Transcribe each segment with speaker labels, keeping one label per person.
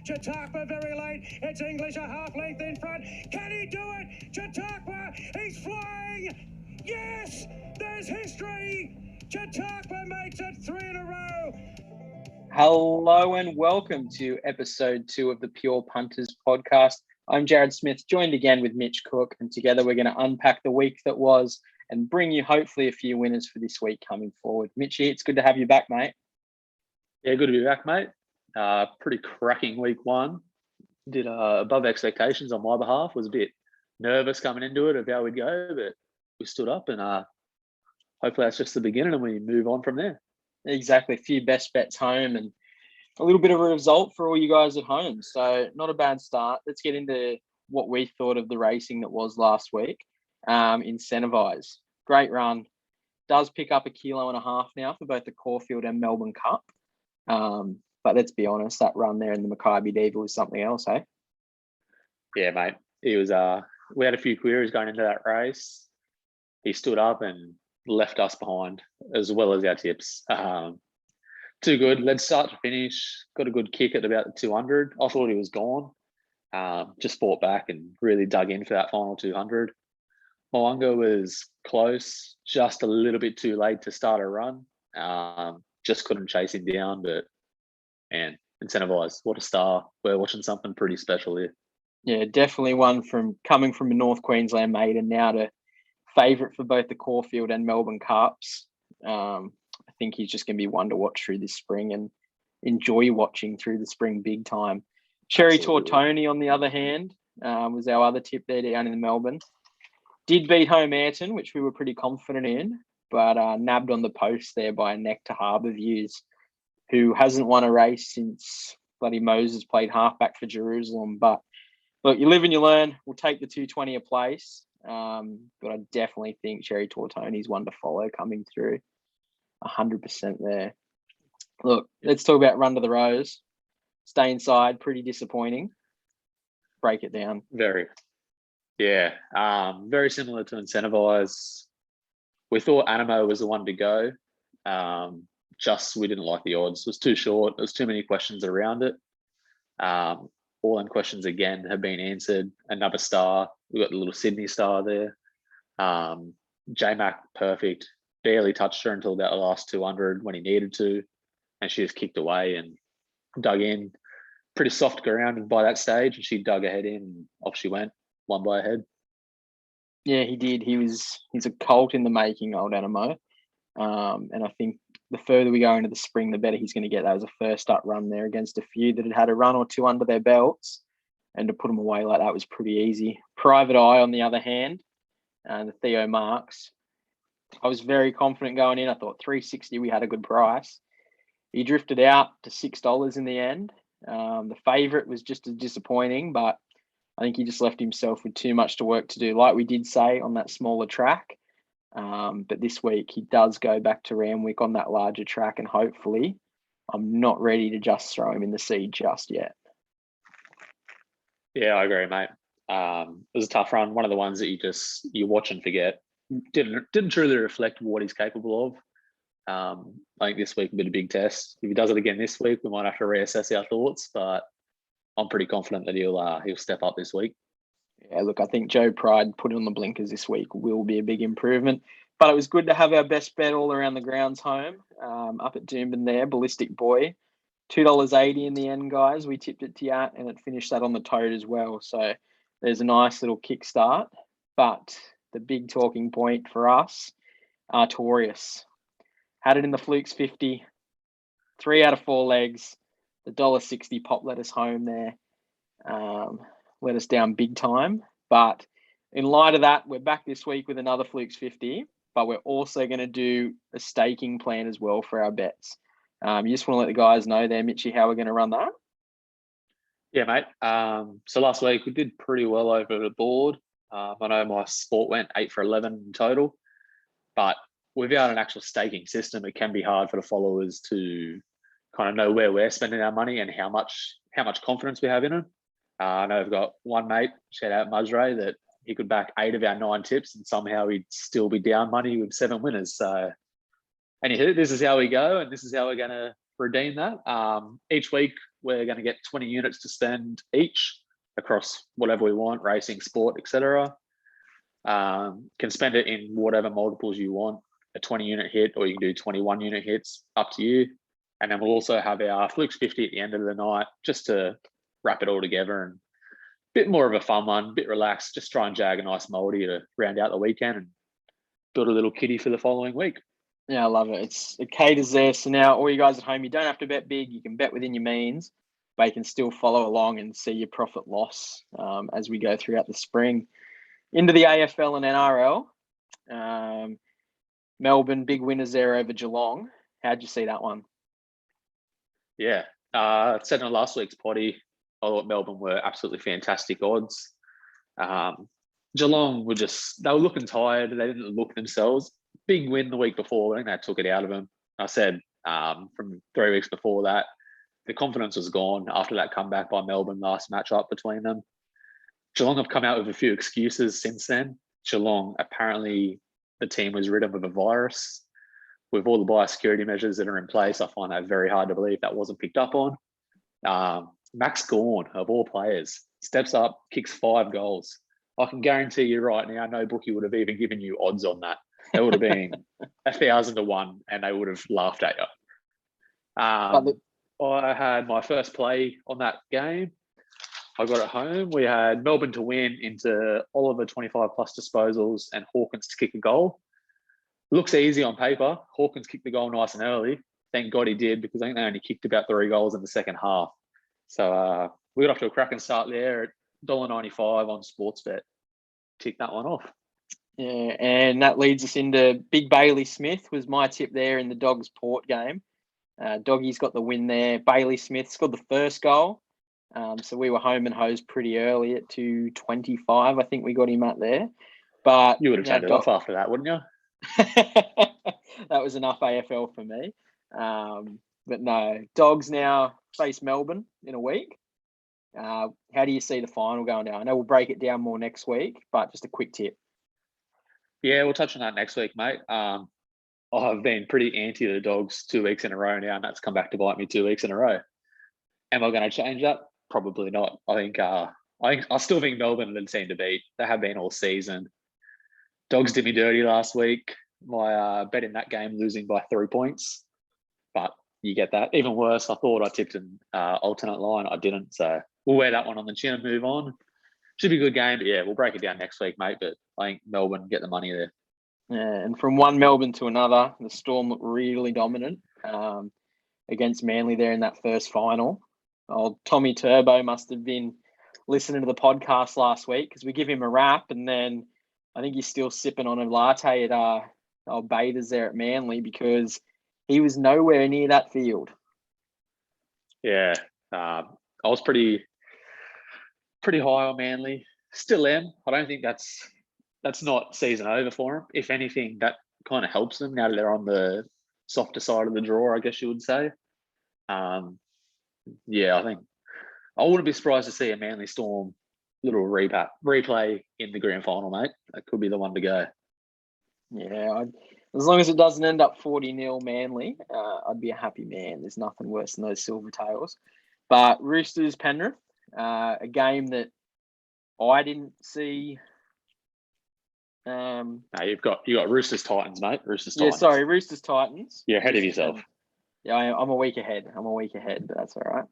Speaker 1: Chautauqua very late. It's English a half length in front. Can he do it? Chautauqua, he's flying. Yes, there's history. Chautauqua makes it 3 in a row.
Speaker 2: Hello and welcome to episode 2 of the Pure Punters podcast. I'm Jared Smith, joined again with Mitch Cook, and together we're going to unpack the week that was and bring you hopefully a few winners for this week coming forward. Mitchy, it's good to have you back, mate.
Speaker 3: Yeah, good to be back, mate. Pretty cracking week one. Did above expectations on my behalf. Was a bit nervous coming into it of how we'd go, but we stood up, and hopefully that's just the beginning and we move on from there.
Speaker 2: Exactly. A few best bets home and a little bit of a result for all you guys at home. So not a bad start. Let's get into what we thought of the racing that was last week. Incentivize. Great run. Does pick up 1.5 kilos now for both the Caulfield and Melbourne Cup. But let's be honest, that run there in the Maccabi Diva was something else, hey?
Speaker 3: Yeah, mate. He was. We had a few queries going into that race. He stood up and left us behind, as well as our tips. Too good. Led start to finish. Got a good kick at about the 200. I thought he was gone. Just fought back and really dug in for that final 200. Mo'unga was close, just a little bit too late to start a run. Just couldn't chase him down, but man, Incentivize, what a star. We're watching something pretty special here.
Speaker 2: Yeah, definitely one from coming from a North Queensland maiden now to favourite for both the Caulfield and Melbourne Cups. I think he's just going to be one to watch through this spring and enjoy watching through the spring big time. Cherry Tortoni, on the other hand, was our other tip there down in Melbourne. Did beat home Ayrton, which we were pretty confident in, but nabbed on the post there by a neck to Harbour Views, who hasn't won a race since bloody Moses played halfback for Jerusalem. But look, you live and you learn. We'll take the 220 a place. But I definitely think Cherry Tortoni's one to follow coming through. 100% there. Look, let's talk about Run to the Rose. Stay inside, pretty disappointing. Break it down.
Speaker 3: Very. Yeah. Very similar to Incentivize. We thought Animo was the one to go. Just we didn't like the odds. It was too short. There was too many questions around it. All them questions again have been answered. Another star. We got the little Sydney star there. J-Mac, perfect. Barely touched her until about the last 200 when he needed to. And she just kicked away and dug in. Pretty soft ground by that stage. And she dug her head in and off she went. One by a head.
Speaker 2: Yeah, he did. He's a colt in the making, old Animo. And I think the further we go into the spring, the better he's going to get. That was a first up run there against a few that had a run or two under their belts. And to put them away like that was pretty easy. Private Eye, on the other hand, the Theo Marks. I was very confident going in. I thought 360, we had a good price. He drifted out to $6 in the end. The favourite was just as disappointing, but I think he just left himself with too much work to do, like we did say on that smaller track. But this week he does go back to Randwick on that larger track, and hopefully I'm not ready to just throw him in the sea just yet.
Speaker 3: Yeah, I agree, mate. It was a tough run. One of the ones that you watch and forget. Didn't truly reflect what he's capable of. I think this week will be a big test. If he does it again this week, we might have to reassess our thoughts, but I'm pretty confident that he'll step up this week.
Speaker 2: Yeah, look, I think Joe Pride put on the blinkers this week will be a big improvement. But it was good to have our best bet all around the grounds home, up at Doomben there, Ballistic Boy. $2.80 in the end, guys. We tipped it to you, and it finished that on the tote as well. So there's a nice little kickstart. But the big talking point for us, Artorias. Had it in the Flukes 50. 3 out of 4 legs. The $1.60 pop let us home there. Let us down big time. But in light of that, we're back this week with another Flukes 50. But we're also going to do a staking plan as well for our bets. You just want to let the guys know there, Mitchy, how we're going to run that?
Speaker 3: Yeah, mate. So last week we did pretty well over the board. I know my sport went 8 for 11 in total. But without an actual staking system, it can be hard for the followers to kind of know where we're spending our money and how much confidence we have in it. I know I've got one mate, shout out Muzray, that he could back 8 of our 9 tips and somehow he'd still be down money with 7 winners. So Anywho, this is how we go, and this is how we're going to redeem that. Each week, we're going to get 20 units to spend each across whatever we want, racing, sport, etc. Can spend it in whatever multiples you want, a 20 unit hit, or you can do 21 unit hits, up to you. And then we'll also have our Flukes 50 at the end of the night, just to wrap it all together, and a bit more of a fun one, a bit relaxed, just try and jag a nice multi to round out the weekend and build a little kitty for the following week.
Speaker 2: Yeah, I love it. It caters there. So now all you guys at home, you don't have to bet big. You can bet within your means, but you can still follow along and see your profit loss as we go throughout the spring. Into the AFL and NRL. Melbourne, big winners there over Geelong. How'd you see that one?
Speaker 3: Yeah, said in last week's potty, I thought Melbourne were absolutely fantastic odds. Geelong they were looking tired. They didn't look themselves. Big win the week before. I think that took it out of them. I said from 3 weeks before that, the confidence was gone after that comeback by Melbourne last matchup between them. Geelong have come out with a few excuses since then. Geelong, apparently the team was ridden with a virus. With all the biosecurity measures that are in place, I find that very hard to believe that wasn't picked up on. Max Gawn, of all players, steps up, kicks 5 goals. I can guarantee you right now, no bookie would have even given you odds on that. It would have been 1,000 to 1, and they would have laughed at you. I had my first play on that game. I got it home. We had Melbourne to win into Oliver 25 plus disposals and Hawkins to kick a goal. Looks easy on paper. Hawkins kicked the goal nice and early. Thank God he did, because I think they only kicked about 3 goals in the second half. So we got off to a cracking start there at $1.95 on Sportsbet. Tick that one off.
Speaker 2: Yeah, and that leads us into Big Bailey Smith was my tip there in the Dogs Port game. Doggy's got the win there. Bailey Smith scored the first goal. So we were home and hosed pretty early at 2.25. I think we got him at there. But
Speaker 3: you would have turned it off after that, wouldn't you?
Speaker 2: That was enough AFL for me. But no, Dogs now face Melbourne in a week. How do you see the final going down? I know we'll break it down more next week, but just a quick tip.
Speaker 3: Yeah, we'll touch on that next week, mate. I've been pretty anti the Dogs 2 weeks in a row now, and that's come back to bite me 2 weeks in a row. Am I going to change that? Probably not. I still think Melbourne are the team to beat. They have been all season. Dogs did me dirty last week. My bet in that game losing by 3 points, but you get that. Even worse, I thought I tipped an alternate line. I didn't, so we'll wear that one on the chin and move on. Should be a good game, but yeah, we'll break it down next week, mate. But I think Melbourne get the money there.
Speaker 2: Yeah, and from one Melbourne to another, the Storm looked really dominant against Manly there in that first final. Old Tommy Turbo must have been listening to the podcast last week, because we give him a wrap, and then I think he's still sipping on a latte at old Baiters there at Manly, because he was nowhere near that field.
Speaker 3: Yeah, I was pretty high on Manly. Still am. I don't think that's not season over for them. If anything, that kind of helps them now that they're on the softer side of the draw, I guess you would say. Yeah, I think I wouldn't be surprised to see a Manly Storm little replay in the grand final, mate. That could be the one to go.
Speaker 2: Yeah, as long as it doesn't end up 40-0 Manly, I'd be a happy man. There's nothing worse than those silver tails. But Roosters Penrith, a game that I didn't see.
Speaker 3: No, you got Roosters Titans, mate. Roosters Titans.
Speaker 2: Yeah, sorry, Roosters Titans.
Speaker 3: You're ahead of yourself.
Speaker 2: Yeah, I'm a week ahead. But that's all right.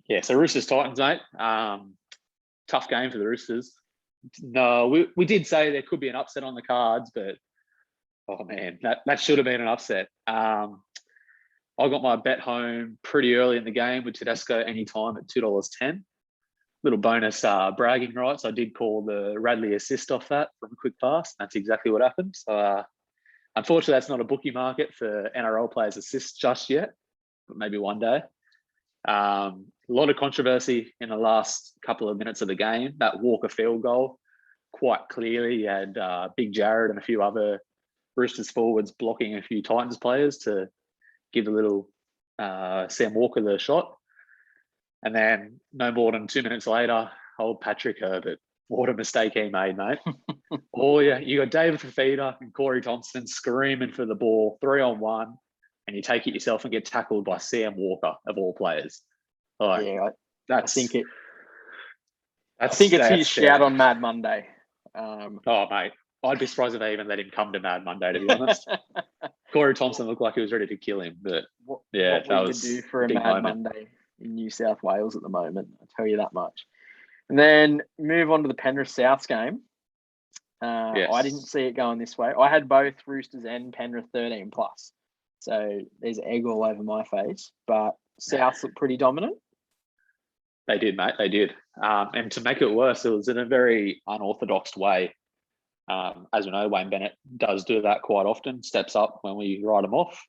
Speaker 3: Yeah, so Roosters Titans, mate. Tough game for the Roosters. No, we did say there could be an upset on the cards, but oh man, that should have been an upset. I got my bet home pretty early in the game with Tedesco anytime at $2.10. Little bonus bragging rights. I did call the Radley assist off that from a quick pass. That's exactly what happened. So unfortunately, that's not a bookie market for NRL players' assists just yet, but maybe one day. A lot of controversy in the last couple of minutes of the game. That Walker field goal, quite clearly, you had Big Jared and a few other Roosters forwards blocking a few Titans players to give a little Sam Walker the shot. And then no more than 2 minutes later, old Patrick Herbert What a mistake he made, mate. Oh, yeah, you got David Fafita and Corey Thompson screaming for the ball, 3-on-1, and you take it yourself and get tackled by Sam Walker, of all players. Like,
Speaker 2: Yeah, I
Speaker 3: that's,
Speaker 2: think it. I
Speaker 3: that's,
Speaker 2: think it's
Speaker 3: that's
Speaker 2: his
Speaker 3: scary.
Speaker 2: shout on Mad Monday.
Speaker 3: Oh, mate, I'd be surprised if they even let him come to Mad Monday, to be honest. Corey Thompson looked like he was ready to kill him, but
Speaker 2: what
Speaker 3: yeah,
Speaker 2: we
Speaker 3: that
Speaker 2: could
Speaker 3: was
Speaker 2: do for a
Speaker 3: big
Speaker 2: Mad
Speaker 3: moment.
Speaker 2: Monday in New South Wales at the moment. I'll tell you that much. And then move on to the Penrith Souths game.
Speaker 3: Yes.
Speaker 2: I didn't see it going this way. I had both Roosters and Penrith 13 plus. So there's egg all over my face. But Souths look pretty dominant.
Speaker 3: They did, mate. They did. And to make it worse, it was in a very unorthodox way. As we know, Wayne Bennett does do that quite often, steps up when we write him off.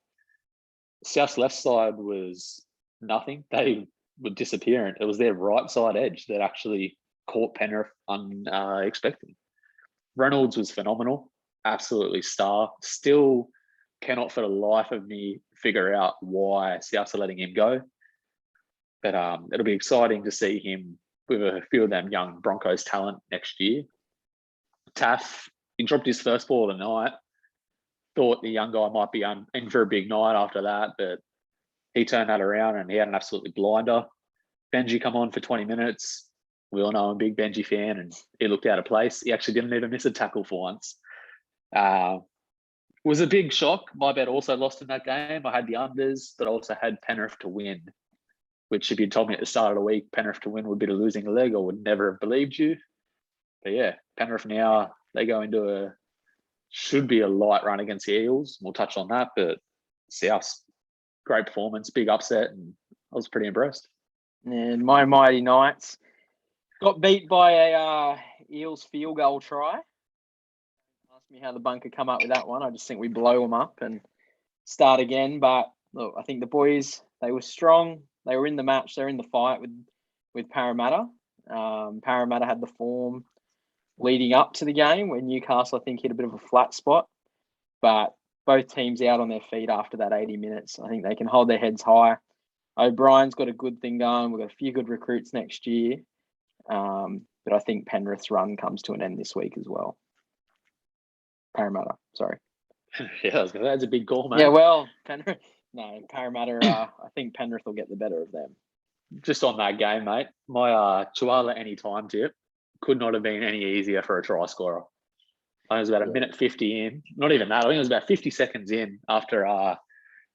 Speaker 3: South's left side was nothing. They were disappearing. It was their right side edge that actually caught Penrith unexpected. Reynolds was phenomenal, absolutely star. Still cannot for the life of me figure out why Souths are letting him go. But it'll be exciting to see him with a few of them young Broncos talent next year. Taff, he dropped his first ball of the night. Thought the young guy might be in for a big night after that, but he turned that around and he had an absolutely blinder. Benji come on for 20 minutes. We all know I'm a big Benji fan, and he looked out of place. He actually didn't even miss a tackle for once. Was a big shock. My bet also lost in that game. I had the unders, but also had Penrith to win, which if you'd told me at the start of the week Penrith to win would be the losing leg, I would never have believed you. But yeah, Penrith now, they go into should be a light run against the Eels. We'll touch on that, but South, great performance, big upset, and I was pretty impressed.
Speaker 2: And my mighty Knights got beat by a Eels field goal try. Ask me how the bunker come up with that one. I just think we blow them up and start again. But look, I think the boys, they were strong. They were in the match. They're in the fight with Parramatta. Parramatta had the form leading up to the game where Newcastle, I think, hit a bit of a flat spot. But both teams out on their feet after that 80 minutes. I think they can hold their heads high. O'Brien's got a good thing going. We've got a few good recruits next year. But I think Penrith's run comes to an end this week as well. Parramatta, sorry.
Speaker 3: Yeah, I was gonna say, that's a big call, man.
Speaker 2: Yeah, well, Penrith. No, Parramatta. I think Penrith will get the better of them.
Speaker 3: Just on that game, mate. My Chuala anytime tip could not have been any easier for a try scorer. I think it was about a minute 50 in. Not even that. I think it was about 50 seconds in after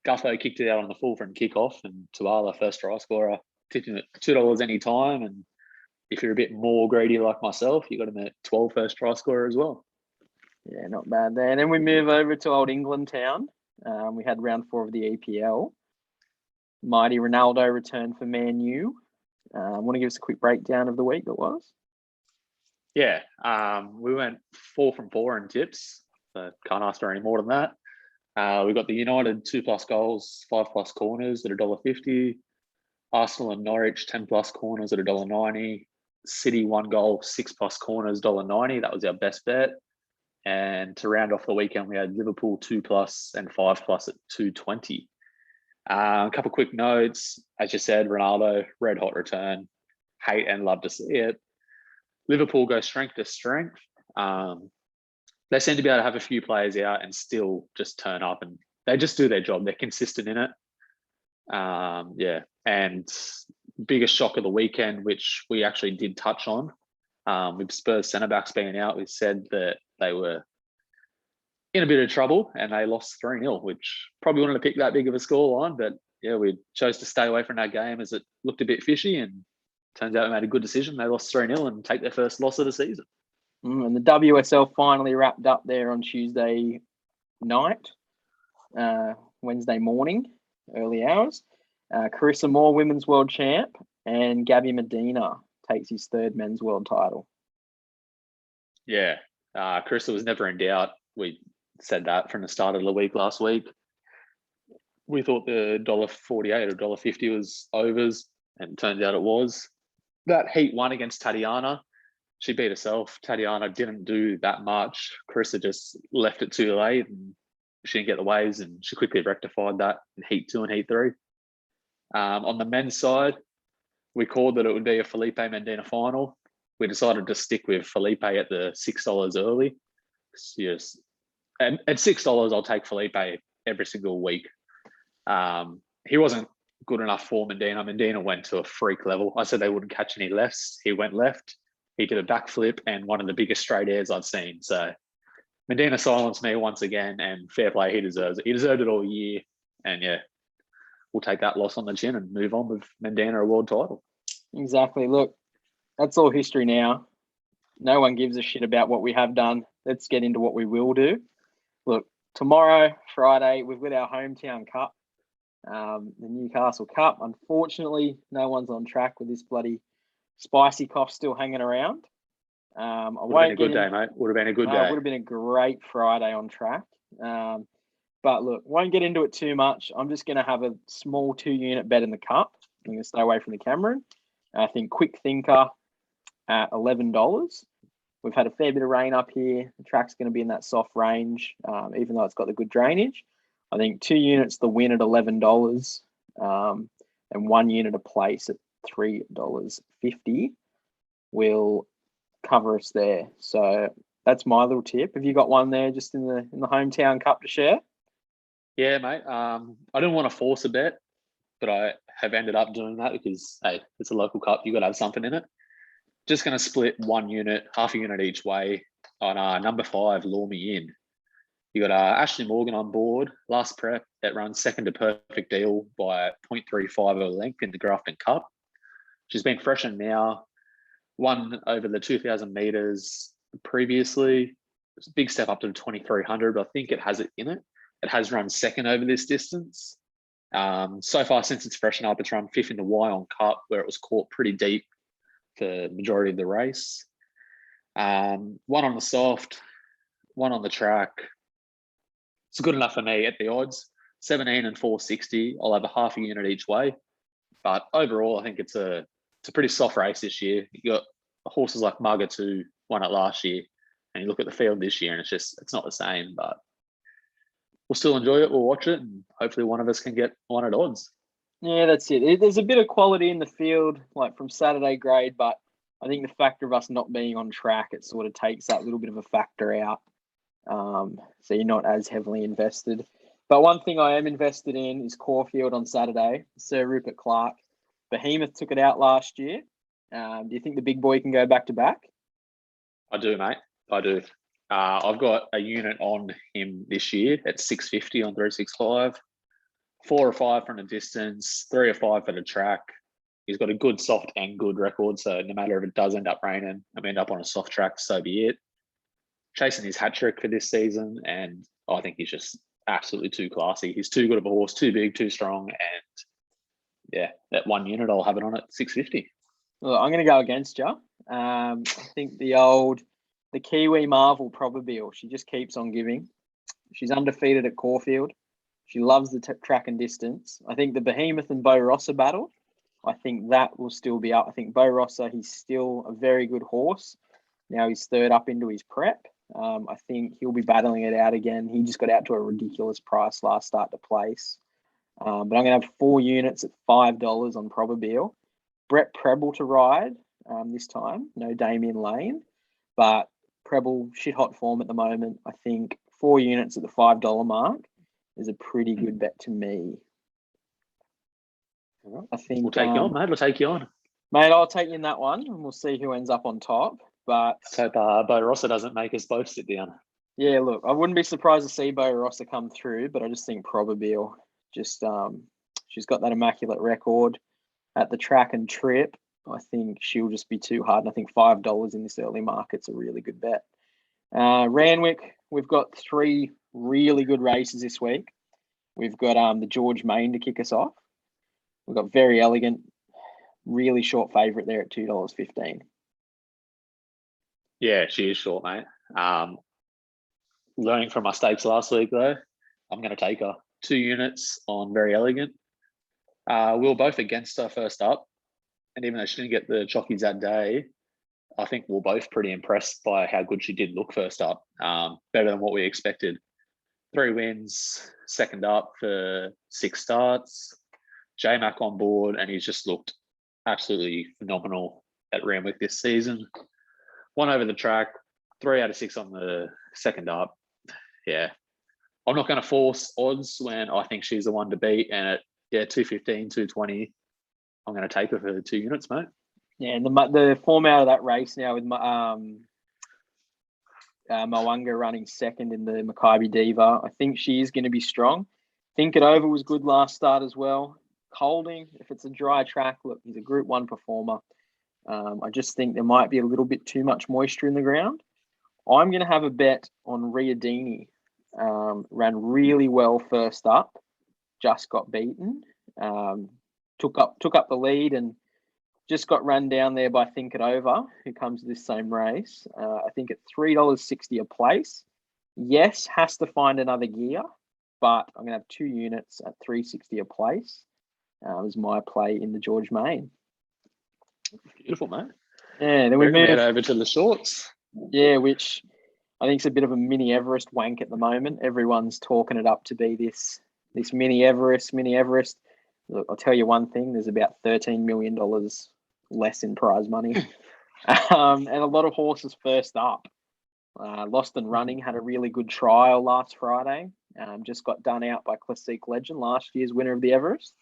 Speaker 3: Gutho kicked it out on the full from kickoff, and Tuala, first try scorer, tipping at $2 any time. And if you're a bit more greedy like myself, you got him at 12 first try scorer as well.
Speaker 2: Yeah, not bad there. And then we move over to Old England Town. We had round 4 of the EPL. Mighty Ronaldo returned for Man U. Want to give us a quick breakdown of the week that was?
Speaker 3: Yeah, we went 4 from 4 in tips. So can't ask for any more than that. We got the United 2+ goals, 5+ corners at $1.50. Arsenal and Norwich 10+ corners at $1.90. City 1 goal, 6+ corners, $1.90. That was our best bet. And to round off the weekend, we had Liverpool 2+ and 5+ at $2.20. A couple quick notes. As you said, Ronaldo, red hot return. Hate and love to see it. Liverpool go strength to strength. They seem to be able to have a few players out and still just turn up, and they just do their job. They're consistent in it. Yeah. And biggest shock of the weekend, which we actually did touch on, with Spurs centre backs being out, we said that they were in a bit of trouble and they lost 3-0, which probably wouldn't have picked that big of a score line, but yeah, we chose to stay away from that game as it looked a bit fishy, and turns out we made a good decision. They lost 3-0 and take their first loss of the season.
Speaker 2: And the WSL finally wrapped up there on Tuesday night, Wednesday morning, early hours. Carissa Moore, Women's World Champ, and Gabby Medina takes his 3rd men's world title.
Speaker 3: Yeah, Carissa was never in doubt. We said that from the start of the week last week. We thought the $1.48 or $1.50 was overs, and it turns out it was. That heat 1 against Tatiana, she beat herself. Tatiana didn't do that much. Carissa just left it too late, and she didn't get the waves, and she quickly rectified that in heat 2 and heat 3. On the men's side, we called that it would be a Felipe Mendina final. we decided to stick with Felipe at the $6 early. Yes, and at $6, I'll take Felipe every single week. He wasn't good enough for Medina. Medina went to a freak level. I said they wouldn't catch any lefts. He went left. He did a backflip and one of the biggest straight airs I've seen. So Medina silenced me once again, and fair play. He deserves it. He deserved it all year. And yeah, we'll take that loss on the chin and move on with Medina a world title.
Speaker 2: Exactly. Look, that's all history now. No one gives a shit about what we have done. Let's get into what we will do. Look, tomorrow, Friday, we've got our hometown cup, the Newcastle Cup. Unfortunately, no one's on track with this bloody spicy cough still hanging around.
Speaker 3: Would have been a good day, mate. Would have been a good day.
Speaker 2: Would have been a great Friday on track. But look, won't get into it too much. I'm just going to have a small 2-unit bet in the cup. I'm going to stay away from the Cameron. I think Quick Thinker at $11. We've had a fair bit of rain up here. The track's going to be in that soft range, even though it's got the good drainage. I think 2 units the win at $11, and 1 unit a place at $3.50 will cover us there. So that's my little tip. Have you got one there just in the hometown cup to share?
Speaker 3: Yeah, mate. I didn't want to force a bet, but I have ended up doing that because, hey, it's a local cup. You got to have something in it. Just going to split 1 unit, half a unit each way on number 5, Lure Me In. You got Ashley Morgan on board. Last prep that runs second to Perfect Deal by 0.35 of a length in the Grafton Cup. She's been freshened now. Won over the 2,000 meters previously. It's a big step up to the 2,300, but I think it has it in it. It has run second over this distance. So far, since it's freshened up, it's run 5th in the Y on Cup, where it was caught pretty deep for the majority of the race. 1 on the soft, 1 on the track. It's good enough for me at the odds. 17 and 460. I'll have a half a unit each way. But overall, I think it's a pretty soft race this year. You got horses like Marga 2 won it last year, and you look at the field this year, and it's not the same. But we'll still enjoy it. We'll watch it, and hopefully one of us can get 1 at odds.
Speaker 2: Yeah, that's it. There's a bit of quality in the field, like from Saturday grade, but I think the factor of us not being on track, it sort of takes that little bit of a factor out. So you're not as heavily invested. But one thing I am invested in is Caulfield on Saturday. Sir Rupert Clarke. Behemoth took it out last year. Do you think the big boy can go back to back?
Speaker 3: I do, mate. I do. I've got a unit on him this year at 650 on 365. 4 or 5 from the distance, 3 or 5 for the track. He's got a good soft and good record, so no matter if it does end up raining, I end up on a soft track, so be it. Chasing his hat trick for this season, and I think he's just absolutely too classy. He's too good of a horse, too big, too strong, and yeah, that 1 unit, I'll have it on at 650.
Speaker 2: Well, I'm going to go against you. I think the Kiwi Marvel Probabeel, she just keeps on giving. She's undefeated at Caulfield. She loves the track and distance. I think the Behemoth and Bo Rossa battle, I think that will still be up. I think Bo Rossa, he's still a very good horse. Now he's 3rd up into his prep. I think he'll be battling it out again. He just got out to a ridiculous price last start to place. But I'm going to have 4 units at $5 on Probabeel. Brett Preble to ride this time. No Damien Lane. But Preble, shit hot form at the moment. I think 4 units at the $5 mark is a pretty good bet to me. I think
Speaker 3: we'll take you on, mate. We'll take you on.
Speaker 2: Mate, I'll take you in that one, and we'll see who ends up on top. But
Speaker 3: let's hope Bo Rossa doesn't make us both sit down.
Speaker 2: Yeah, look, I wouldn't be surprised to see Bo Rossa come through, but I just think Probabeel, just she's got that immaculate record at the track and trip. I think she'll just be too hard, and I think $5 in this early market's a really good bet. Randwick, we've got 3 really good races this week. We've got the George Main to kick us off. We've got Very Elegant, really short favourite there at $2.15.
Speaker 3: Yeah, she is short, mate. Learning from my stakes last week, though, I'm going to take her. 2 units on Very Elegant. We were both against her first up, and even though she didn't get the chockies that day, I think we're both pretty impressed by how good she did look first up. Better than what we expected. 3 wins, second up for 6 starts. J-Mac on board, and he's just looked absolutely phenomenal at Randwick this season. 1 over the track, 3 out of 6 on the second up. Yeah. I'm not going to force odds when I think she's the one to beat. And at 215, 220, I'm going to take her for 2 units, mate.
Speaker 2: Yeah, and the form out of that race now with Mwanga running second in the Maccabi Diva, I think she is going to be strong. Think It Over was good last start as well. Colding, if it's a dry track, look, he's a Group 1 performer. I just think there might be a little bit too much moisture in the ground. I'm going to have a bet on Riadini. Ran really well first up, just got beaten. Took up the lead and just got run down there by Think It Over, who comes to this same race. I think at $3.60 a place. Yes, has to find another gear, but I'm going to have 2 units at $3.60 a place. Is my play in the George Main.
Speaker 3: Beautiful, mate.
Speaker 2: Yeah, then we
Speaker 3: We're
Speaker 2: move
Speaker 3: over to the shorts.
Speaker 2: Yeah, which I think is a bit of a mini Everest wank at the moment. Everyone's talking it up to be this mini Everest. Look, I'll tell you one thing: there's about $13 million less in prize money, and a lot of horses first up. Lost and Running had a really good trial last Friday. Just got done out by Classique Legend, last year's winner of the Everest.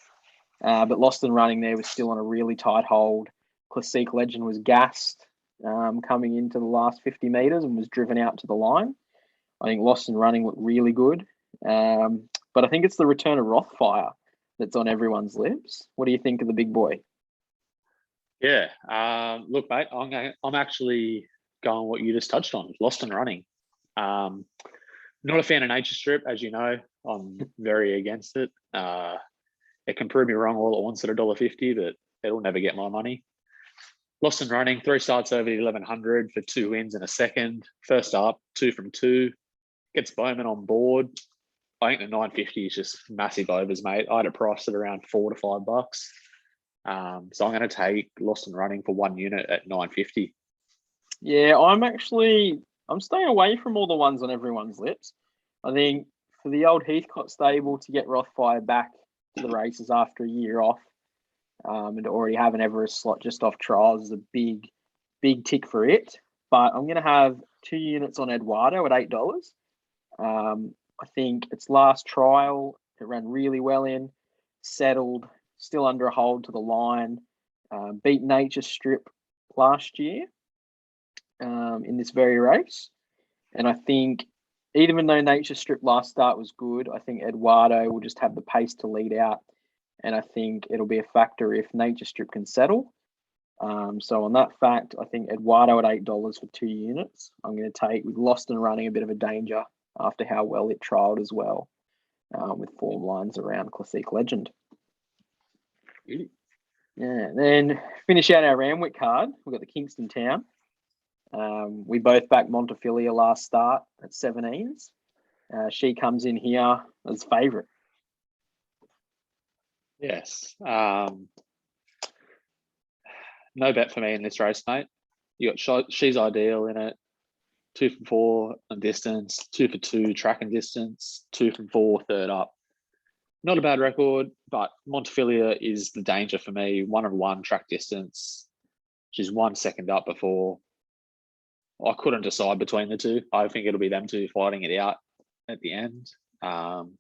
Speaker 2: But Lost and Running there was still on a really tight hold. Classique Legend was gassed coming into the last 50 metres and was driven out to the line. I think Lost and Running looked really good. But I think it's the return of Rothfire that's on everyone's lips. What do you think of the big boy?
Speaker 3: Yeah. Look, mate, I'm actually going what you just touched on, Lost and Running. Not a fan of Nature Strip, as you know. I'm very against it. It can prove me wrong all at once at $1.50, but it'll never get my money. Lost and Running, 3 starts over the 1100 for 2 wins and a second. First up, 2 from 2. Gets Bowman on board. I think the 950 is just massive overs, mate. I had it priced at around $4 to $5. So I'm going to take Lost and Running for 1 unit at 950.
Speaker 2: Yeah, I'm staying away from all the ones on everyone's lips. I think for the old Heathcote stable to get Rothfire back to the races after a year off, and to already have an Everest slot just off trials is a big tick for it. But I'm going to have 2 units on Eduardo at $8. I think its last trial, it ran really well in, settled, still under a hold to the line, beat Nature Strip last year in this very race. And I think even though Nature Strip last start was good, I think Eduardo will just have the pace to lead out. And I think it'll be a factor if Nature Strip can settle. So on that fact, I think Eduardo at $8 for 2 units. I'm going to take with Lost and Running a bit of a danger after how well it trialled as well, with form lines around Classique Legend.
Speaker 3: Really?
Speaker 2: Yeah, then finish out our Randwick card. We've got the Kingston Town. We both backed Montefilia last start at 17s. She comes in here as favourite.
Speaker 3: Yes. No bet for me in this race, mate. You got She's Ideal in it. 2 from 4 on distance, 2 for 2 track and distance, 2 from 4 third up. Not a bad record, but Montefilia is the danger for me. 1 on 1 track distance. She's 1 second up before. I couldn't decide between the two. I think it'll be them two fighting it out at the end. I'm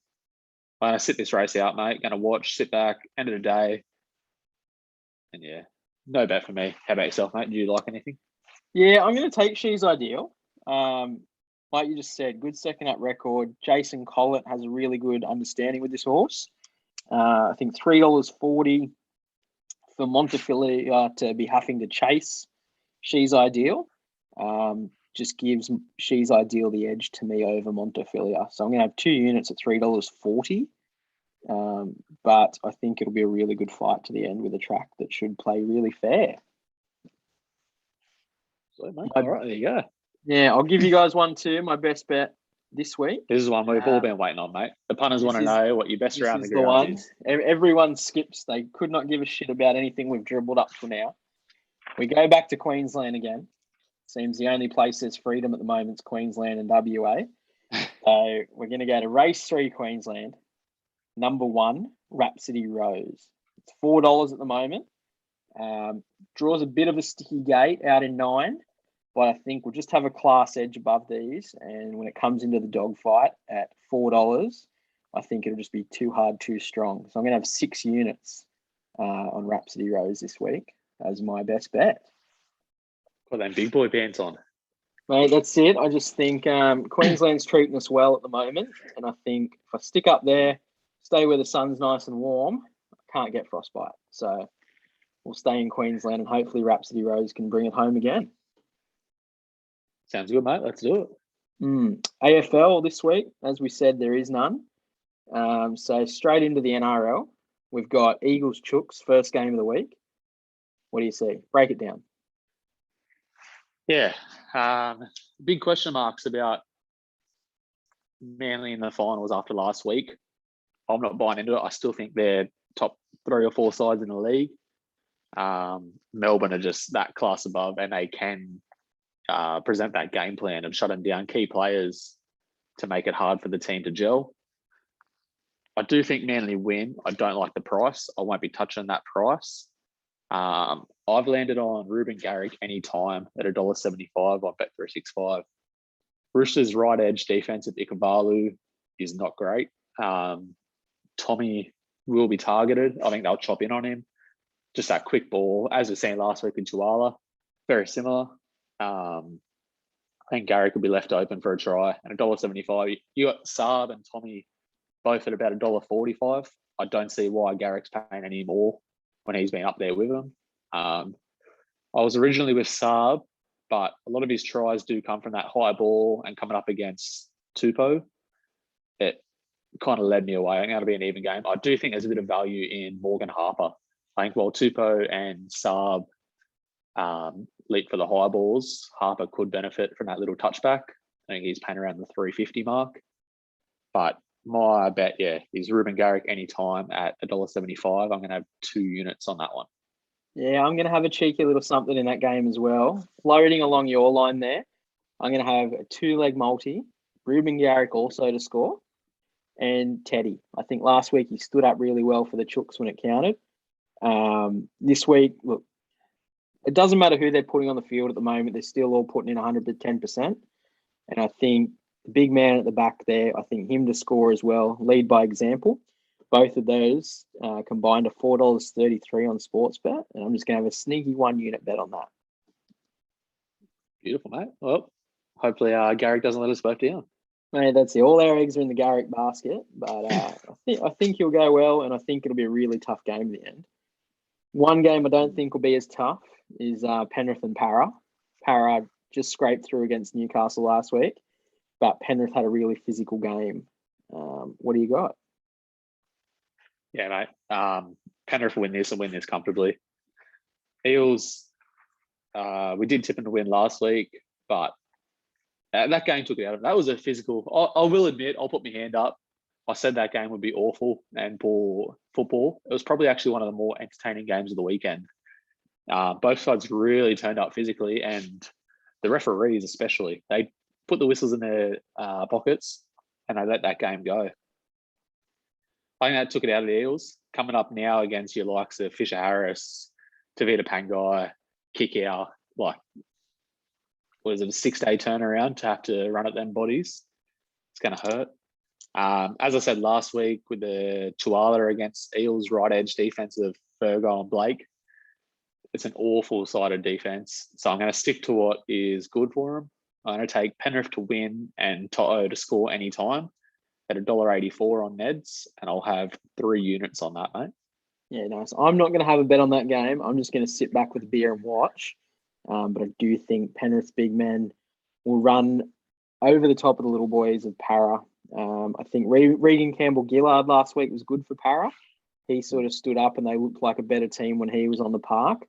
Speaker 3: going to sit this race out, mate. Going to watch, sit back, end of the day. And yeah, no bet for me. How about yourself, mate? Do you like anything?
Speaker 2: Yeah, I'm going to take She's Ideal. Like you just said, good second up record. Jason Collett has a really good understanding with this horse. I think $3.40 for Montefilia to be having to chase She's Ideal. Just gives She's Ideal the edge to me over Montefilia. So I'm going to have 2 units at $3.40. But I think it'll be a really good fight to the end with a track that should play really fair.
Speaker 3: So, mate, all right, there you go.
Speaker 2: Yeah, I'll give you guys one too. My best bet this week.
Speaker 3: This is one we've all been waiting on, mate. The punters want to know what your best around the ground is.
Speaker 2: Everyone skips. They could not give a shit about anything we've dribbled up to now. We go back to Queensland again. Seems the only place there's freedom at the moment is Queensland and WA. So we're going to go to race 3 Queensland. Number 1, Rhapsody Rose. It's $4 at the moment. Draws a bit of a sticky gate out in 9, but I think we'll just have a class edge above these. And when it comes into the dogfight at $4, I think it'll just be too hard, too strong. So I'm going to have 6 units on Rhapsody Rose this week as my best bet.
Speaker 3: Got them big boy pants on.
Speaker 2: Mate, that's it. I just think Queensland's treating us well at the moment. And I think if I stick up there, stay where the sun's nice and warm, I can't get frostbite. So we'll stay in Queensland and hopefully Rhapsody Rose can bring it home again.
Speaker 3: Sounds good, mate. Let's do it.
Speaker 2: AFL this week, as we said, there is none. So straight into the NRL, we've got Eagles Chooks, first game of the week. What do you see? Break it down.
Speaker 3: Yeah. Big question marks about Manly in the finals after last week. I'm not buying into it. I still think they're top 3 or 4 sides in the league. Melbourne are just that class above, and they can present that game plan of shutting down key players to make it hard for the team to gel. I do think Manly win. I don't like the price. I won't be touching that price. I've landed on Ruben Garrick anytime at $1.75 on Bet365. Roosters' right edge defense at Ikuvalu is not great. Tommy will be targeted. I think they'll chop in on him. Just that quick ball, as we've seen last week with Tuala, very similar. I think Garrick will be left open for a try. And $1.75, you got Saab and Tommy both at about $1.45. I don't see why Garrick's paying any more when he's been up there with them. I was originally with Saab, but a lot of his tries do come from that high ball and coming up against Tupou. It kind of led me away. I think that'll be an even game. I do think there's a bit of value in Morgan Harper. I think while Tupou and Saab leap for the high balls, Harper could benefit from that little touchback. I think he's paying around the 350 mark. But my bet, is Ruben Garrick anytime at $1.75. I'm going to have 2 units on that one.
Speaker 2: Yeah, I'm going to have a cheeky little something in that game as well. Floating along your line there, I'm going to have a 2-leg multi, Ruben Garrick also to score, and Teddy. I think last week he stood up really well for the Chooks when it counted. This week, look, it doesn't matter who they're putting on the field at the moment. They're still all putting in 110%. And I think the big man at the back there, I think him to score as well, lead by example. Both of those combined to $4.33 on Sportsbet. And I'm just going to have a sneaky 1 unit bet on that.
Speaker 3: Beautiful, mate. Well, hopefully Garrick doesn't let us both down.
Speaker 2: Mate, that's it. All our eggs are in the Garrick basket. But I think he'll go well, and I think it'll be a really tough game in the end. One game I don't think will be as tough is Penrith and Para. Para just scraped through against Newcastle last week, but Penrith had a really physical game. What do you got?
Speaker 3: Yeah, mate. Penrith will win this and win this comfortably. Eels, we did tip them to win last week, but that game took it out of it. That was a physical. I will admit, I'll put my hand up. I said that game would be awful and poor football. It was probably actually one of the more entertaining games of the weekend. Both sides really turned up physically, and the referees especially, they put the whistles in their pockets and they let that game go. I think that took it out of the Eels. Coming up now against your likes of Fisher Harris, Tavita Pangai, Kikau, what is it, a 6-day turnaround to have to run at them bodies? It's going to hurt. As I said last week with the Tuala against Eels right edge defense of Fergo and Blake, it's an awful sided defense. So I'm going to stick to what is good for them. I'm going to take Penrith to win and To'o to score anytime at $1.84 on Neds, and I'll have 3 units on that, mate.
Speaker 2: Yeah, nice. I'm not going to have a bet on that game. I'm just going to sit back with a beer and watch. But I do think Penrith's big men will run over the top of the little boys of Para. I think Regan Campbell-Gillard last week was good for Para. He sort of stood up and they looked like a better team when he was on the park.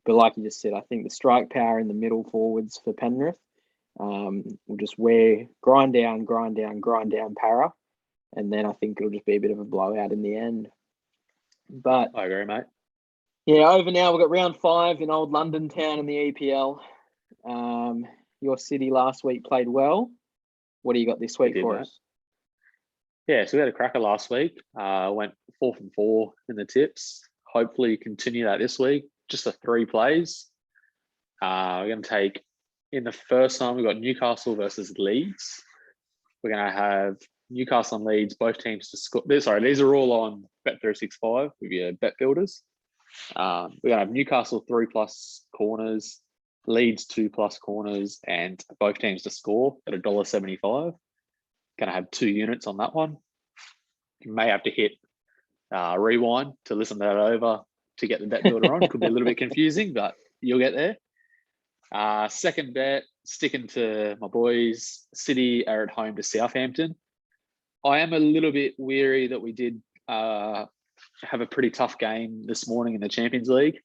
Speaker 2: But like you just said, I think the strike power in the middle forwards for Penrith will just grind down Para. And then I think it'll just be a bit of a blowout in the end. But
Speaker 3: I agree, mate.
Speaker 2: Yeah, over now. We've got round 5 in old London town in the EPL. Your city last week played well. What do you got this week for us?
Speaker 3: Yeah, so we had a cracker last week. Went 4 from 4 in the tips. Hopefully continue that this week. just the 3 plays. We're going to take, in the first one, we've got Newcastle versus Leeds. We're going to have Newcastle and Leeds, both teams to score. Sorry, these are all on Bet365 with your bet builders. We're going to have Newcastle 3+ corners, Leeds 2+ corners, and both teams to score at $1.75. Going to have 2 units on that one. You may have to hit rewind to listen to that over to get the bet builder on. Could be a little bit confusing, but you'll get there. Second bet, sticking to my boys, City are at home to Southampton. I am a little bit weary that we did have a pretty tough game this morning in the Champions League.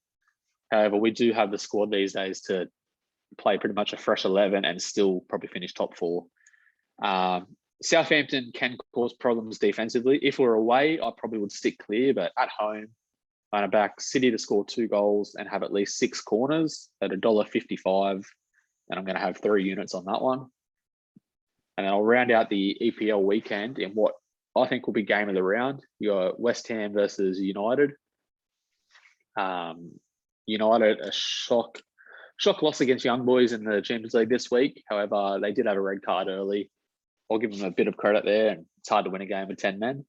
Speaker 3: However, we do have the squad these days to play pretty much a fresh 11 and still probably finish top 4. Southampton can cause problems defensively. If we're away, I probably would stick clear, but at home, I'm gonna back City to score 2 goals and have at least 6 corners at $1.55. And I'm going to have 3 units on that one. And then I'll round out the EPL weekend in what I think will be game of the round. You got West Ham versus United. United, a shock loss against Young Boys in the Champions League this week. However, they did have a red card early. I'll give them a bit of credit there, and it's hard to win a game with 10 men.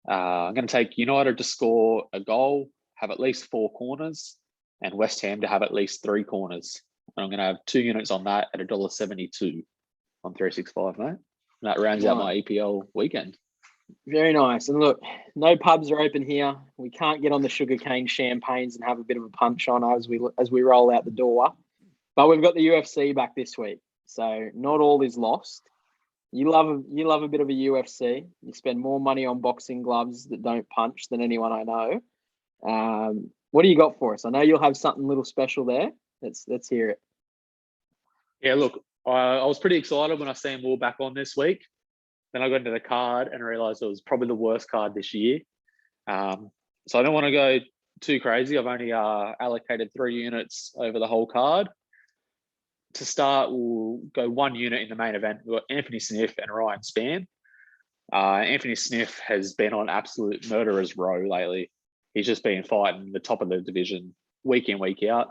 Speaker 3: I'm going to take United to score a goal, have at least 4 corners, and West Ham to have at least 3 corners. And I'm going to have 2 units on that at $1.72 on 365, mate. And that rounds out my EPL weekend.
Speaker 2: Very nice. And look, no pubs are open here. We can't get on the sugarcane champagnes and have a bit of a punch on as we roll out the door. But we've got the UFC back this week, so not all is lost. You love a bit of a UFC. You spend more money on boxing gloves that don't punch than anyone I know. What do you got for us? I know you'll have something little special there. Let's hear it.
Speaker 3: Yeah, look, I was pretty excited when I seen them all back on this week. Then I got into the card and realised it was probably the worst card this year. So I don't want to go too crazy. I've only allocated 3 units over the whole card. To start, we'll go 1 unit in the main event. We've got Anthony Smith and Ryan Spann. Anthony Smith has been on absolute murderer's row lately. He's just been fighting the top of the division week in, week out.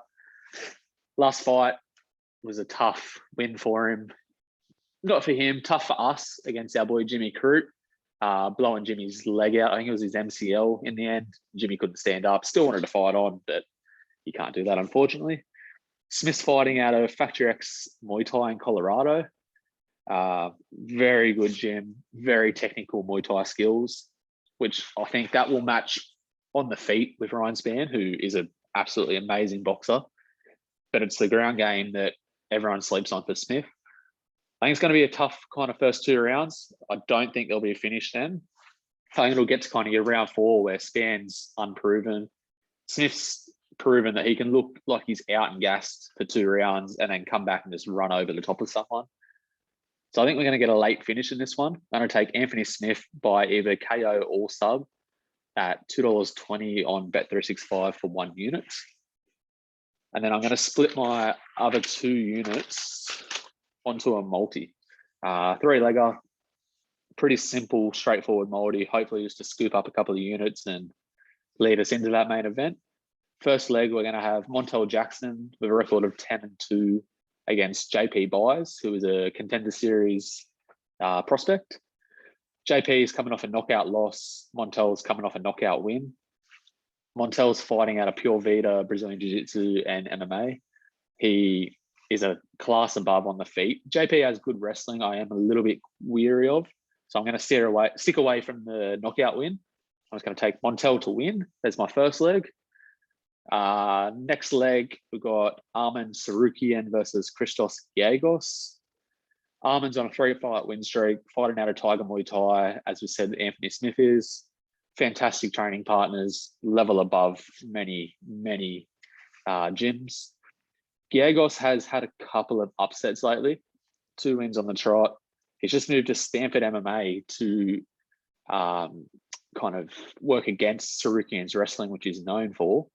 Speaker 3: Last fight was a tough win for him. Not for him, tough for us against our boy Jimmy Crute, blowing Jimmy's leg out. I think it was his MCL in the end. Jimmy couldn't stand up. Still wanted to fight on, but he can't do that, unfortunately. Smith's fighting out of Factor X Muay Thai in Colorado. Very good gym, very technical Muay Thai skills, which I think that will match on the feet with Ryan Spann, who is an absolutely amazing boxer. But it's the ground game that everyone sleeps on for Smith. I think it's going to be a tough kind of first 2 rounds. I don't think there'll be a finish then. I think it'll get to kind of get round 4 where Spann's unproven. Smith's proven that he can look like he's out and gassed for 2 rounds and then come back and just run over the top of someone. So I think we're going to get a late finish in this one. I'm going to take Anthony Smith by either KO or sub at $2.20 on Bet365 for 1 unit. And then I'm going to split my other 2 units onto a multi. 3-legger, pretty simple, straightforward multi, hopefully just to scoop up a couple of units and lead us into that main event. First leg, we're going to have Montel Jackson with a record of 10-2 against JP Buys, who is a Contender Series prospect. JP is coming off a knockout loss. Montel's coming off a knockout win. Montel's fighting out of Pure Vita, Brazilian Jiu-Jitsu and MMA. He is a class above on the feet. JP has good wrestling. I am a little bit weary of, so I'm going to stick away from the knockout win. I'm just going to take Montel to win. That's my first leg. Next leg, we've got Arman Sarukian versus Christos Giagos. Arman's on a 3-fight win streak, fighting out of Tiger Muay Thai. As we said, Anthony Smith is. Fantastic training partners, level above many gyms. Giagos has had a couple of upsets lately, 2 wins on the trot. He's just moved to Stanford MMA to kind of work against Sarukian's wrestling, which he's known for.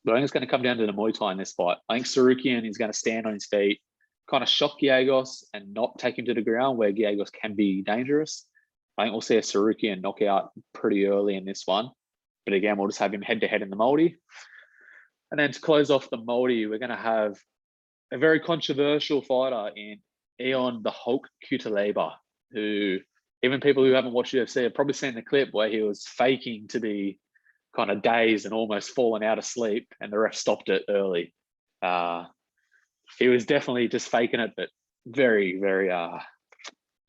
Speaker 3: But I think it's going to come down to the Muay Thai in this fight. I think Sarukian is going to stand on his feet, kind of shock Giagos and not take him to the ground where Giagos can be dangerous. I think we'll see a Sarukian knockout pretty early in this one. But again, we'll just have him head-to-head in the multi. And then to close off the multi, we're going to have a very controversial fighter in Eon the Hulk Cutelaba, who even people who haven't watched UFC have probably seen the clip where he was faking to be kind of dazed and almost fallen out of sleep, and the ref stopped it early. He was definitely just faking it, but very, very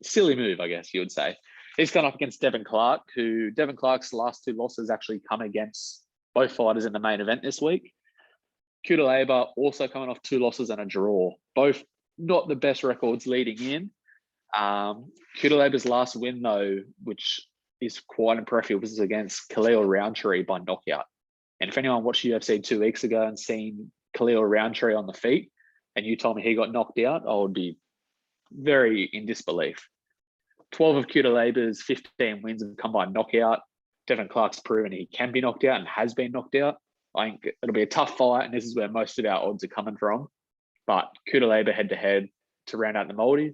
Speaker 3: silly move, I guess you would say. He's gone up against Devin Clark, who Devin Clark's last 2 losses actually come against both fighters in the main event this week. Cutelaba also coming off 2 losses and a draw, both not the best records leading in. Cutelaba's last win, though, which is quite impressive, was against Khalil Roundtree by knockout. And if anyone watched UFC 2 weeks ago and seen Khalil Roundtree on the feet, and you told me he got knocked out, I would be very in disbelief. 12 of Cutelaba's 15 wins have come by knockout. Devin Clark's proven he can be knocked out and has been knocked out. I think it'll be a tough fight, and this is where most of our odds are coming from. But Cutelaba head-to-head to round out the multi.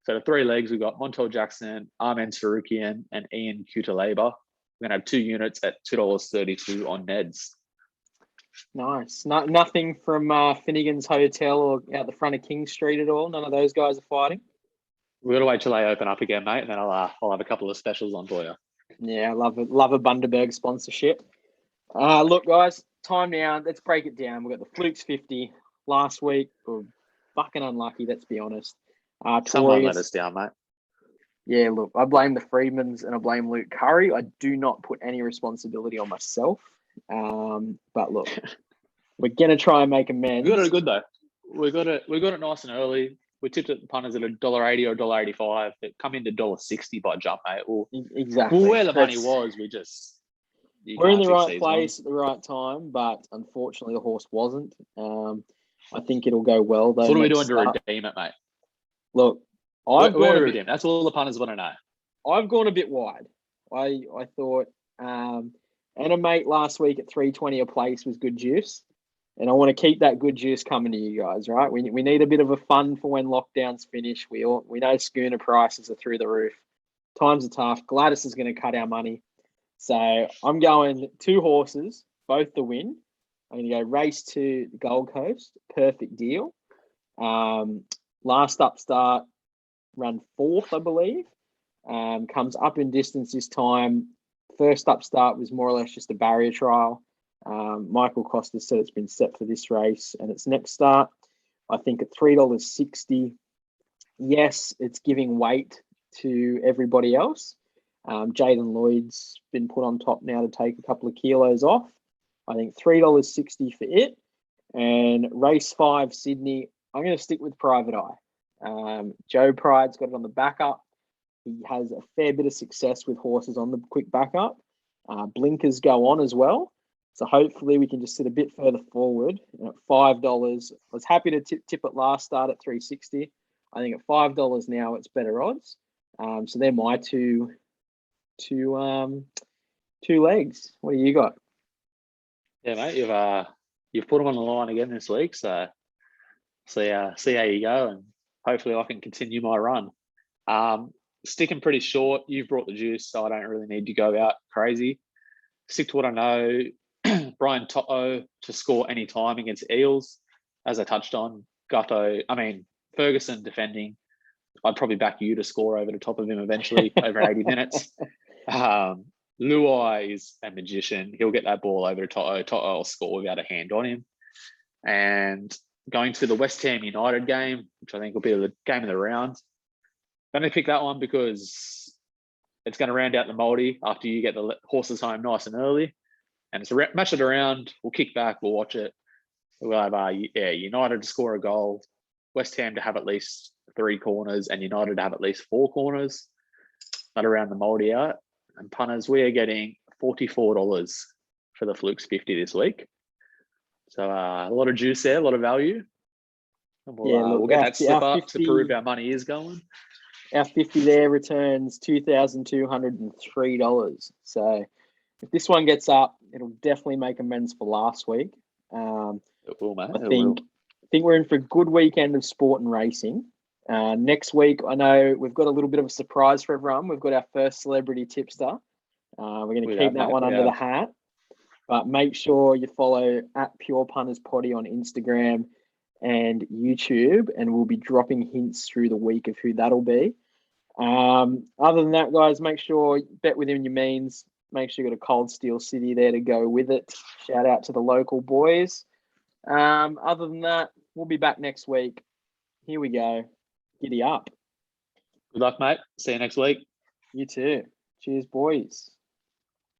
Speaker 3: So the 3 legs, we've got Montel Jackson, Armen Sarukian, and Ian Cutelaba. We're going to have 2 units at $2.32 on Neds.
Speaker 2: Nice. Nothing from Finnegan's Hotel or out the front of King Street at all? None of those guys are fighting?
Speaker 3: We've got to wait till they open up again, mate, and then I'll have a couple of specials on for you.
Speaker 2: Yeah, I love a Bundaberg sponsorship. Look, guys, time now. Let's break it down. We've got the Flukes 50 last week. We're fucking unlucky, let's be honest.
Speaker 3: Someone let us down, mate.
Speaker 2: Yeah, look, I blame the Freedmans and I blame Luke Curry. I do not put any responsibility on myself. But look, we're gonna try and make amends.
Speaker 3: We got it good though. We got it nice and early. We tipped it the punters at $1.80 or $1.85. It come into $1.60 by jump, mate.
Speaker 2: Exactly.
Speaker 3: Well, where the money was,
Speaker 2: we're in the right place at the right time, but unfortunately the horse wasn't. I think it'll go well though.
Speaker 3: So what are we doing to redeem it, mate?
Speaker 2: Look,
Speaker 3: that's all the punters want to know.
Speaker 2: I've gone a bit wide. I thought Animate last week at 320 a place was good juice. And I want to keep that good juice coming to you guys, right? We need a bit of a fun for when lockdowns finish. We know schooner prices are through the roof. Times are tough. Gladys is going to cut our money. So I'm going 2 horses, both the win. I'm going to go race to the Gold Coast. Perfect deal. Last upstart, run 4th, I believe. Comes up in distance this time. First upstart was more or less just a barrier trial. Michael Costa said it's been set for this race and its next start. I think at $3.60. Yes, it's giving weight to everybody else. Jaden Lloyd's been put on top now to take a couple of kilos off. I think $3.60 for it. And race 5, Sydney, I'm going to stick with Private Eye. Joe Pride's got it on the backup. He has a fair bit of success with horses on the quick backup. Blinkers go on as well. So hopefully we can just sit a bit further forward. At $5, I was happy to tip it last start at $3.60. I think at $5 now it's better odds. So they're my two legs. What do you got?
Speaker 3: Yeah, mate, you've put them on the line again this week. So see how you go, and hopefully I can continue my run. Sticking pretty short. You've brought the juice, so I don't really need to go out crazy. Stick to what I know. Brian To'o to score any time against Eels, as I touched on. Ferguson defending. I'd probably back you to score over the top of him eventually over 80 minutes. Luai is a magician. He'll get that ball over to To'o. To'o will score without a hand on him. And going to the West Ham United game, which I think will be the game of the round. I'm going to pick that one because it's going to round out the multi after you get the horses home nice and early. And it's match it around. We'll kick back. We'll watch it. We'll have United to score a goal, West Ham to have at least 3 corners, and United to have at least 4 corners. Not around the multi out. And punters, we are getting $44 for the Flukes 50 this week. So a lot of juice there, a lot of value. And we'll get that slip up 50, to prove our money is going.
Speaker 2: Our 50 there returns $2,203. So if this one gets up, it'll definitely make amends for last week.
Speaker 3: It will, mate.
Speaker 2: I think we're in for a good weekend of sport and racing. Next week, I know we've got a little bit of a surprise for everyone. We've got our first celebrity tipster. We're going to keep that one under the hat. But make sure you follow at Pure Punters Potty on Instagram and YouTube, and we'll be dropping hints through the week of who that'll be. Other than that, guys, make sure you bet within your means. Make sure you got a Cold Steel City there to go with it. Shout out to the local boys. Other than that, we'll be back next week. Here we go. Giddy up.
Speaker 3: Good luck, mate. See you next week.
Speaker 2: You too. Cheers, boys.